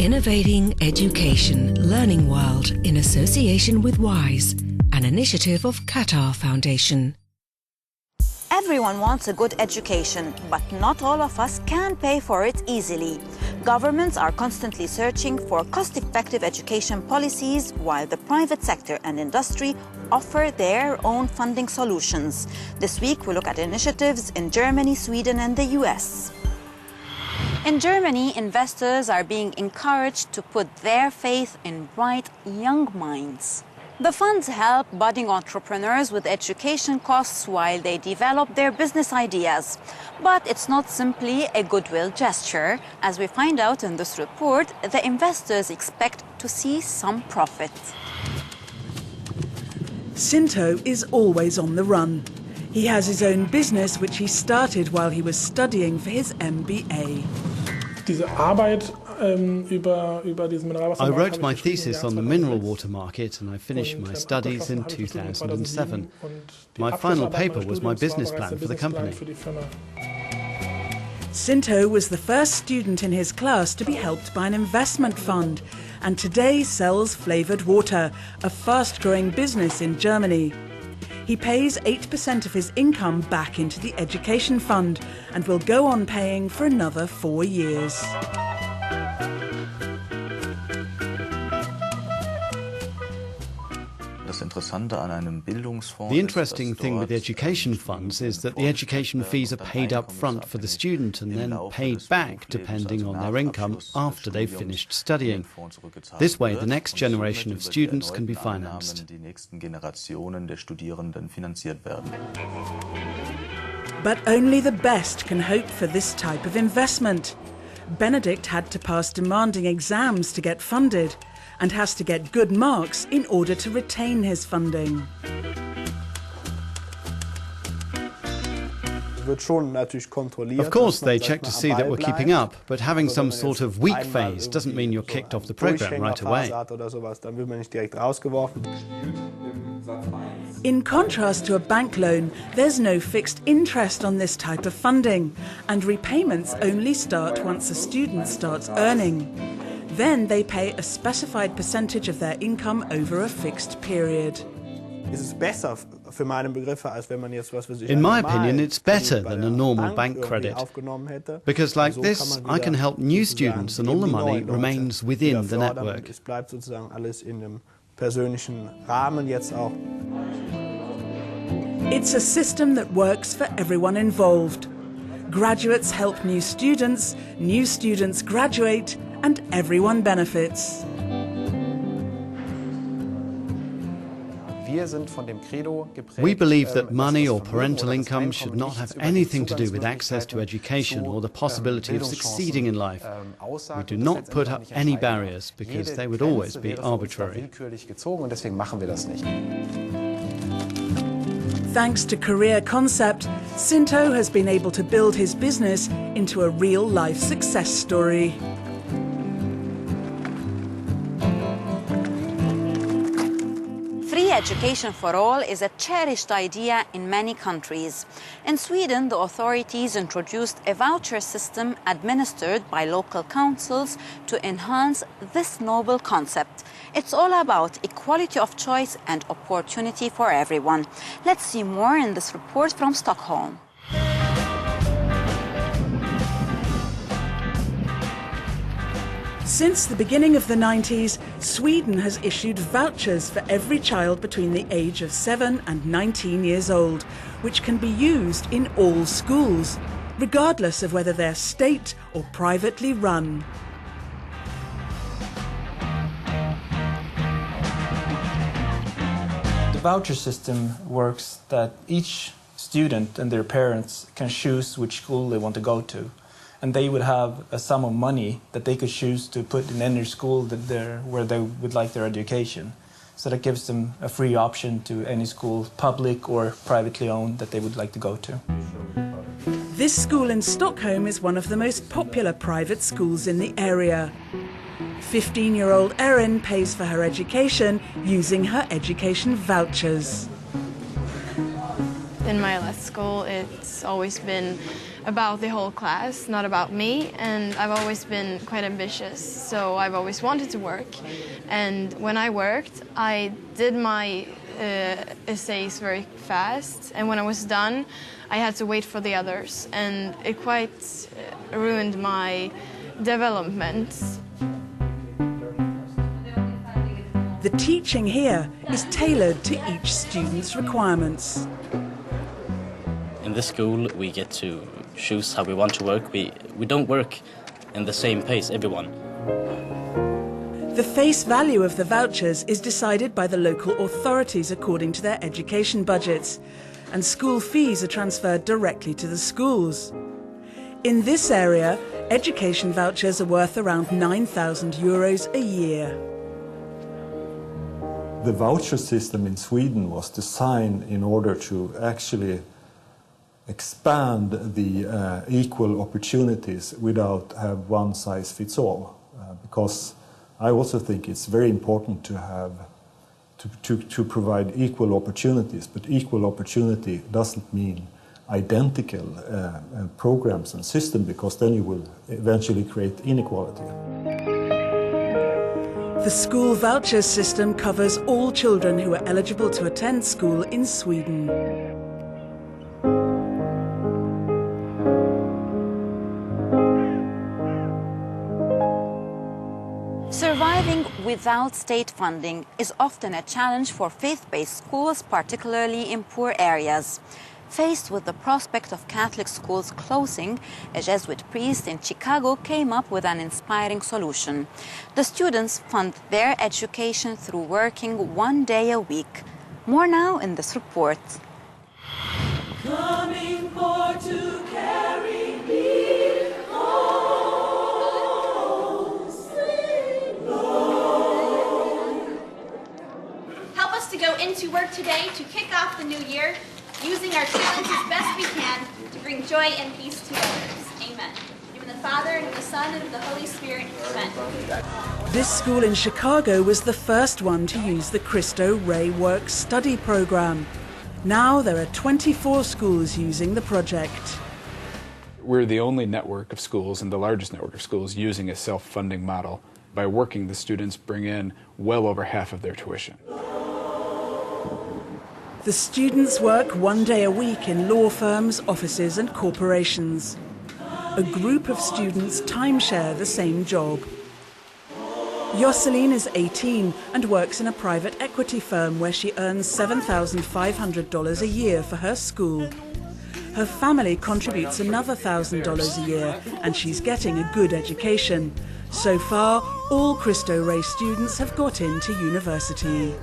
Innovating Education Learning World in association with WISE, an initiative of Qatar Foundation. Everyone wants a good education, but not all of us can pay for it easily. Governments are constantly searching for cost-effective education policies, while the private sector and industry offer their own funding solutions. This week, we look at initiatives in Germany, Sweden, and the US. In Germany, investors are being encouraged to put their faith in bright young minds. The funds help budding entrepreneurs with education costs while they develop their business ideas. But it's not simply a goodwill gesture. As we find out in this report, the investors expect to see some profit. Cinto is always on the run. He has his own business, which he started while he was studying for his MBA. I wrote my thesis on the mineral water market and I finished my studies in 2007. My final paper was my business plan for the company. Cinto was the first student in his class to be helped by an investment fund and today sells flavoured water, a fast-growing business in Germany. He pays 8% of his income back into the education fund and will go on paying for another 4 years. The interesting thing with education funds is that the education fees are paid up front for the student and then paid back depending on their income after they've finished studying. This way, the next generation of students can be financed. But only the best can hope for this type of investment. Benedikt had to pass demanding exams to get funded and has to get good marks in order to retain his funding. Of course, they check to see that we're keeping up, but having some sort of weak phase doesn't mean you're kicked off the program right away. In contrast to a bank loan, there's no fixed interest on this type of funding, and repayments only start once a student starts earning. Then they pay a specified percentage of their income over a fixed period. In my opinion, it's better than a normal bank credit, because like this, I can help new students and all the money remains within the network. It's a system that works for everyone involved. Graduates help new students graduate, and everyone benefits. We believe that money or parental income should not have anything to do with access to education or the possibility of succeeding in life. We do not put up any barriers because they would always be arbitrary. Thanks to Career Concept, Cinto has been able to build his business into a real-life success story. Free education for all is a cherished idea in many countries. In Sweden, the authorities introduced a voucher system administered by local councils to enhance this noble concept. It's all about equality of choice and opportunity for everyone. Let's see more in this report from Stockholm. Since the beginning of the 90s, Sweden has issued vouchers for every child between the age of 7 and 19 years old, which can be used in all schools, regardless of whether they're state or privately run. The voucher system works that each student and their parents can choose which school they want to go to. And they would have a sum of money that they could choose to put in any school where they would like their education. So that gives them a free option to any school, public or privately owned, that they would like to go to. This school in Stockholm is one of the most popular private schools in the area. 15-year-old Erin pays for her education using her education vouchers. In my last school, it's always been about the whole class, not about me, and I've always been quite ambitious, so I've always wanted to work. And when I worked, I did my essays very fast, and when I was done, I had to wait for the others, and it quite ruined my development. The teaching here is tailored to each student's requirements. In this school, we get to choose how we want to work. We don't work in the same pace, everyone. The face value of the vouchers is decided by the local authorities according to their education budgets, and school fees are transferred directly to the schools. In this area, education vouchers are worth around €9,000 a year. The voucher system in Sweden was designed in order to actually expand the equal opportunities without have one size fits all, because I also think it's very important to have to provide equal opportunities, but equal opportunity doesn't mean identical programs and system, because then you will eventually create inequality. The school voucher system covers all children who are eligible to attend school in Sweden. Surviving without state funding is often a challenge for faith-based schools, particularly in poor areas. Faced with the prospect of Catholic schools closing, a Jesuit priest in Chicago came up with an inspiring solution. The students fund their education through working 1 day a week. More now in this report. Coming for to carry me home, sweet Lord. Help us to go into work today to kick off the new year, using our talents as best we can to bring joy and peace to others. Amen. In the name of the Father, and of the Son, and of the Holy Spirit. Amen. This school in Chicago was the first one to use the Cristo Rey Work Study program. Now there are 24 schools using the project. We're the only network of schools and the largest network of schools using a self-funding model. By working, the students bring in well over half of their tuition. The students work 1 day a week in law firms, offices and corporations. A group of students timeshare the same job. Jocelyn is 18 and works in a private equity firm where she earns $7,500 a year for her school. Her family contributes another $1,000 a year and she's getting a good education. So far, all Cristo Rey students have got into university.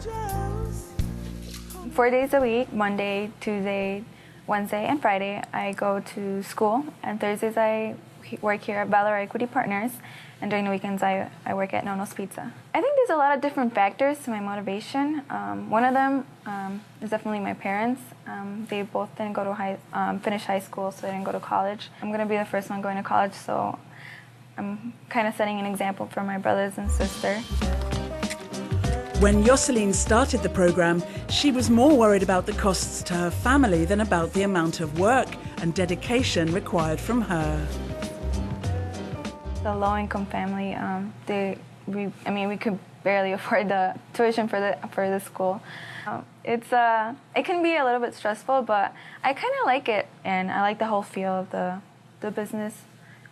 4 days a week, Monday, Tuesday, Wednesday, and Friday, I go to school. And Thursdays, I work here at Valor Equity Partners. And during the weekends, I work at Nono's Pizza. I think there's a lot of different factors to my motivation. One of them is definitely my parents. They both didn't go to finish high school, so they didn't go to college. I'm going to be the first one going to college, so I'm kind of setting an example for my brothers and sister. When Jocelyn started the program, she was more worried about the costs to her family than about the amount of work and dedication required from her. The low-income family, we could barely afford the tuition for the school. It can be a little bit stressful, but I kind of like it, and I like the whole feel of the business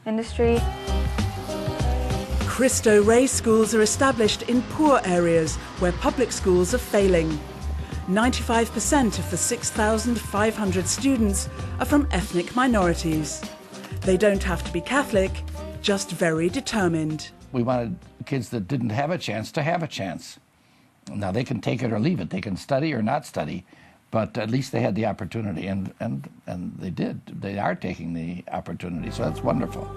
industry. Cristo Rey schools are established in poor areas where public schools are failing. 95% of the 6,500 students are from ethnic minorities. They don't have to be Catholic, just very determined. We wanted kids that didn't have a chance to have a chance. Now they can take it or leave it. They can study or not study, but at least they had the opportunity, and they did. They are taking the opportunity, so that's wonderful.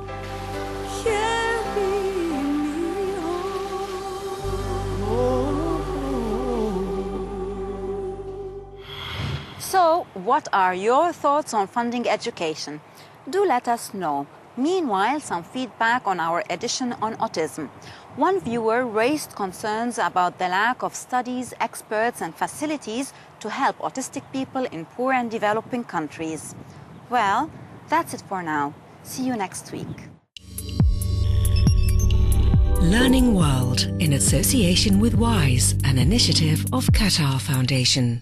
So, what are your thoughts on funding education? Do let us know. Meanwhile, some feedback on our edition on autism. One viewer raised concerns about the lack of studies, experts and facilities to help autistic people in poor and developing countries. Well, That's it for now. See you next week. Learning World in association with WISE, an initiative of Qatar Foundation.